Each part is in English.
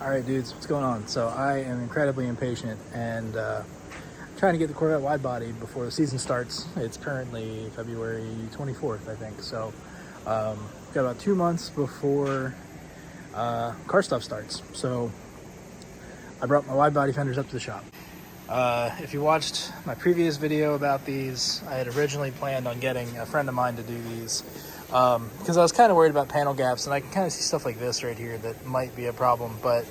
All right, dudes, what's going on? So I am incredibly impatient and trying to get the Corvette wide body before the season starts. It's currently February 24th, I think. So got about 2 months before car stuff starts. So I brought my wide body fenders up to the shop. If you watched my previous video about these, I had originally planned on getting a friend of mine to do these because I was kind of worried about panel gaps, and I can kind of see stuff like this right here that might be a problem. But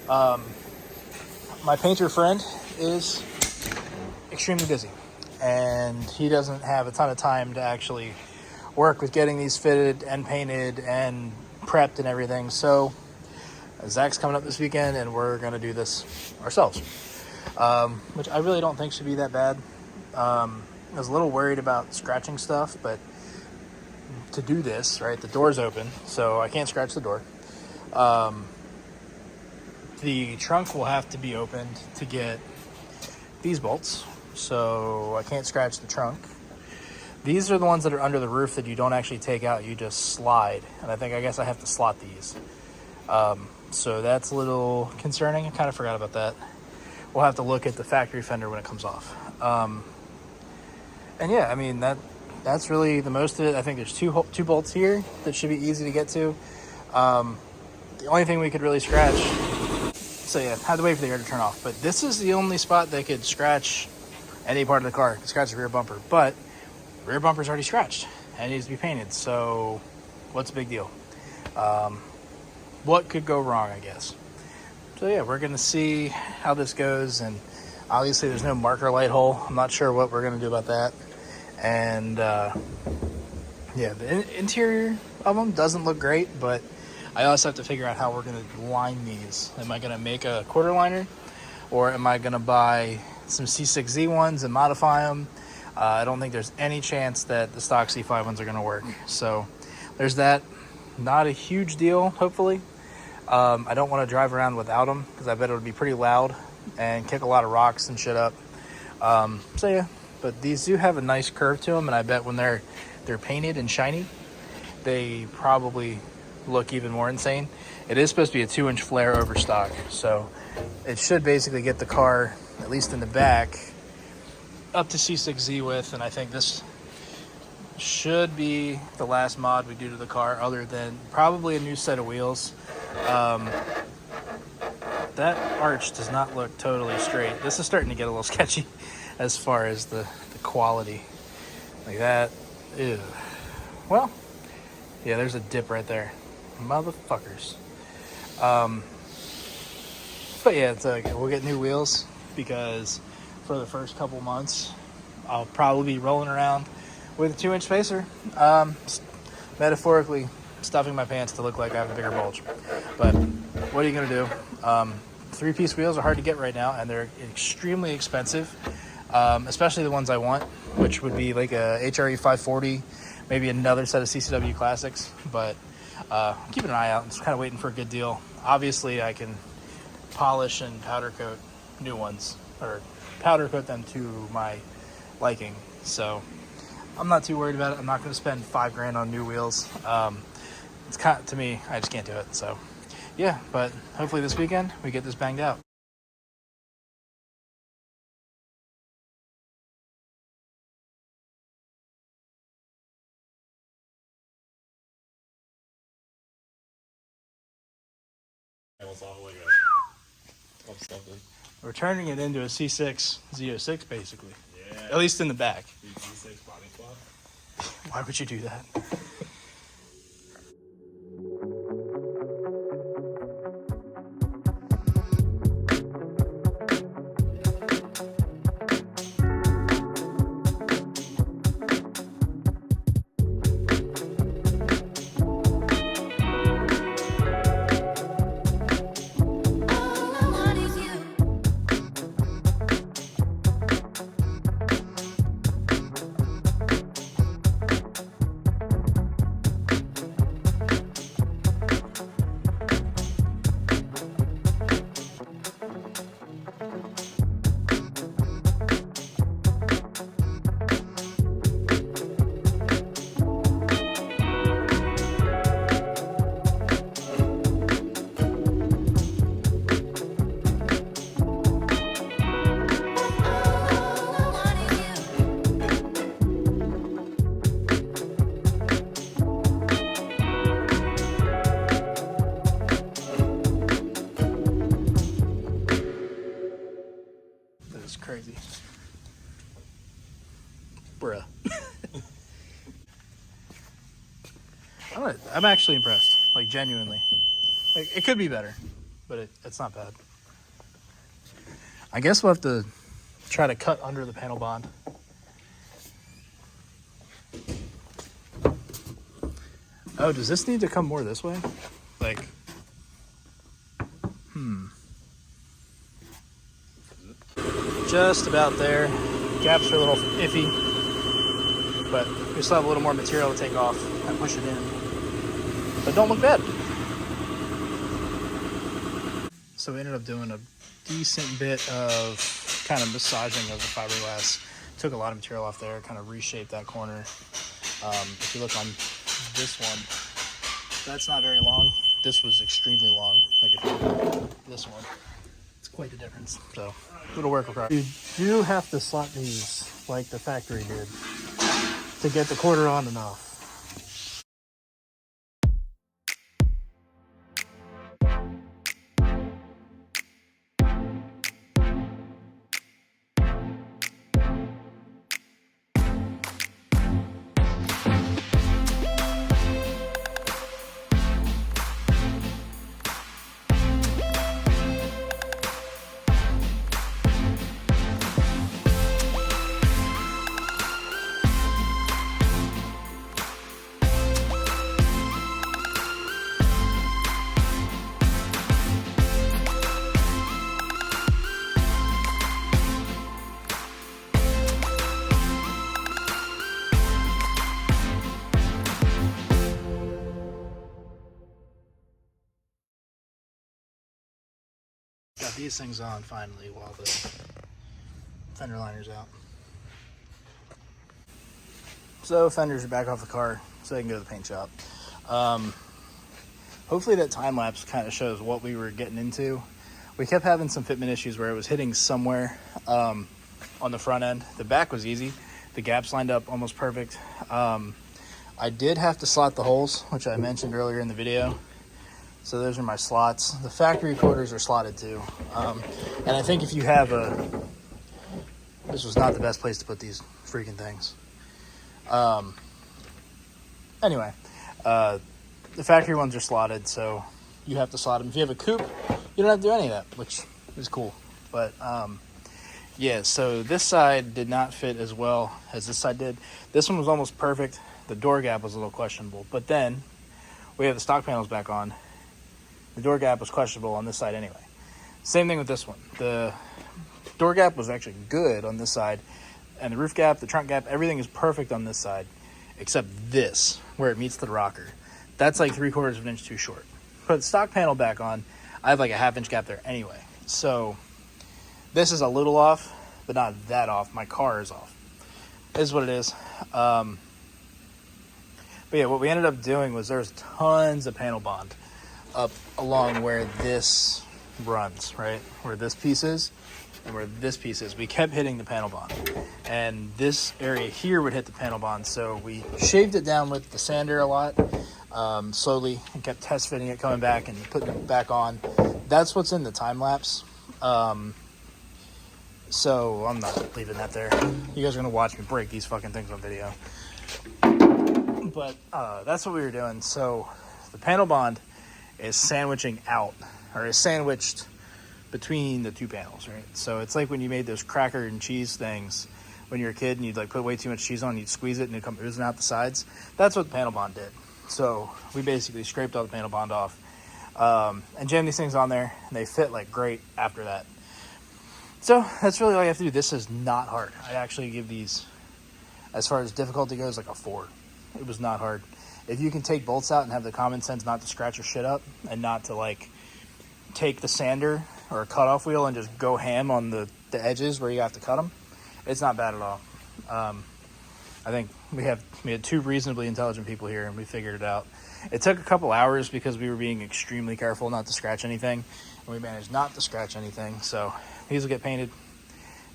my painter friend is extremely busy, and he doesn't have a ton of time to actually work with getting these fitted and painted and prepped and everything. So Zach's coming up this weekend, and we're going to do this ourselves. Which I really don't think should be that bad. I was a little worried about scratching stuff, but to do this, right, the door's open, so I can't scratch the door. The trunk will have to be opened to get these bolts, so I can't scratch the trunk. These are the ones that are under the roof that you don't actually take out, you just slide, and I guess I have to slot these. So that's a little concerning. I kind of forgot about that. We'll have to look at the factory fender when it comes off. And yeah, I mean, that's really the most of it. I think there's two bolts here that should be easy to get to. The only thing we could really scratch, so yeah, had to wait for the air to turn off. But this is the only spot that could scratch any part of the car. It could scratch the rear bumper, but the rear bumper's already scratched and it needs to be painted. So what's the big deal? What could go wrong, I guess? So yeah, we're gonna see how this goes, and obviously there's no marker light hole. I'm not sure what we're gonna do about that. And yeah, the interior of them doesn't look great, but I also have to figure out how we're gonna line these. Am I gonna make a quarter liner, or am I gonna buy some C6Z ones and modify them? I don't think there's any chance that the stock C5 ones are gonna work. So there's that. Not a huge deal, hopefully. I don't want to drive around without them because I bet it would be pretty loud and kick a lot of rocks and shit up. So yeah, but these do have a nice curve to them, and I bet when they're painted and shiny, they probably look even more insane. It is supposed to be a 2-inch flare over stock, so it should basically get the car, at least in the back, up to C6Z width, and I think this should be the last mod we do to the car, other than probably a new set of wheels. That arch does not look totally straight. This is starting to get a little sketchy as far as the quality. Like that. Ew. Well, yeah, there's a dip right there. Motherfuckers. But yeah, it's okay. We'll get new wheels because for the first couple months, I'll probably be rolling around with a 2-inch spacer. Metaphorically stuffing my pants to look like I have a bigger bulge. But what are you gonna do? 3-piece wheels are hard to get right now, and they're extremely expensive, especially the ones I want, which would be like a HRE 540, maybe another set of CCW Classics. But I'm keeping an eye out and just kind of waiting for a good deal. Obviously, I can polish and powder coat new ones, or powder coat them to my liking. So I'm not too worried about it. I'm not going to spend $5 grand on new wheels. It's kind of, to me, I just can't do it. So yeah, but hopefully this weekend we get this banged out. We're turning it into a C6 Z06 basically. Yeah. At least in the back. Z06 body swap. Why would you do that? crazy. Bruh. I'm actually impressed, like genuinely. Like, it could be better, but it's not bad. I guess we'll have to try to cut under the panel bond. Oh, does this need to come more this way? Like, just about there. Gaps are a little iffy, but we still have a little more material to take off and push it in. But don't look bad. So we ended up doing a decent bit of kind of massaging of the fiberglass. Took a lot of material off there, kind of reshaped that corner. If you look on this one, that's not very long. This was extremely long. Like if you look at this one, it's quite the difference. So little work required. You do have to slot these like the factory did to get the quarter on enough. Got these things on finally while the fender liner's out. So fenders are back off the car, so they can go to the paint shop. Hopefully that time lapse kind of shows what we were getting into. We kept having some fitment issues where it was hitting somewhere on the front end. The back was easy. The gaps lined up almost perfect. I did have to slot the holes, which I mentioned earlier in the video. So those are my slots. The factory quarters are slotted too. And I think if you have this was not the best place to put these freaking things. Anyway, the factory ones are slotted, so you have to slot them. If you have a coupe, you don't have to do any of that, which is cool. But yeah, so this side did not fit as well as this side did. This one was almost perfect. The door gap was a little questionable, but then we have the stock panels back on. The door gap was questionable on this side anyway. Same thing with this one. The door gap was actually good on this side, and the roof gap, the trunk gap, everything is perfect on this side, except this, where it meets the rocker. That's like 3/4 of an inch too short. Put the stock panel back on, I have like a 1/2 inch gap there anyway. So this is a little off, but not that off. My car is off. It is what it is. But yeah, what we ended up doing was there's tons of panel bond up along where this runs, right? Where this piece is and where this piece is. We kept hitting the panel bond. And this area here would hit the panel bond. So we shaved it down with the sander a lot, slowly, and kept test fitting it, coming back and putting it back on. That's what's in the time lapse. So I'm not leaving that there. You guys are gonna watch me break these fucking things on video. But that's what we were doing. So the panel bond is sandwiching out, or is sandwiched between the two panels, right? So it's like when you made those cracker and cheese things when you were a kid and you'd like put way too much cheese on, you'd squeeze it and it'd come oozing out the sides. That's what the panel bond did. So we basically scraped all the panel bond off and jammed these things on there, and they fit like great after that. So that's really all you have to do. This is not hard. I actually give these, as far as difficulty goes, like a 4. It was not hard. If you can take bolts out and have the common sense not to scratch your shit up and not to like take the sander or a cutoff wheel and just go ham on the edges where you have to cut them, it's not bad at all. I think we had 2 reasonably intelligent people here and we figured it out. It took a couple hours because we were being extremely careful not to scratch anything, and we managed not to scratch anything. So these will get painted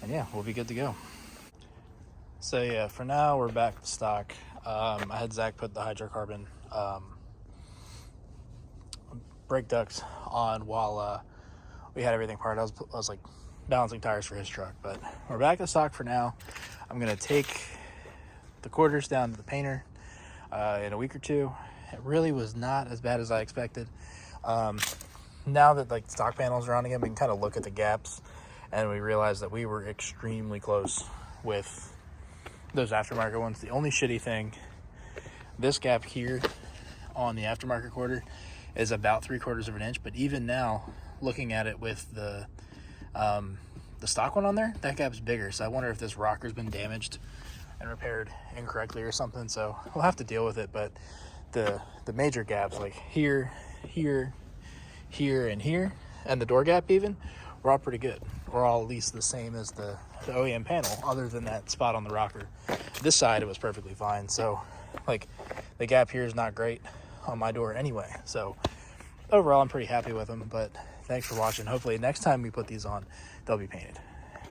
and yeah, we'll be good to go. So yeah, for now we're back to stock. I had Zach put the hydrocarbon brake ducts on while we had everything parted. I was like balancing tires for his truck. But we're back to stock for now. I'm gonna take the quarters down to the painter in a week or two. It really was not as bad as I expected. Now that like stock panels are on again, we can kind of look at the gaps, and we realized that we were extremely close with those aftermarket ones. The only shitty thing, this gap here on the aftermarket quarter is about 3/4 of an inch, but even now, looking at it with the stock one on there, that gap's bigger. So I wonder if this rocker's been damaged and repaired incorrectly or something. So we'll have to deal with it. But the major gaps, like here, here, here, and here, and the door gap even, we're all pretty good. We're all at least the same as the OEM panel, other than that spot on the rocker. This side, it was perfectly fine. So like the gap here is not great on my door anyway. So overall, I'm pretty happy with them. But thanks for watching. Hopefully next time we put these on, they'll be painted.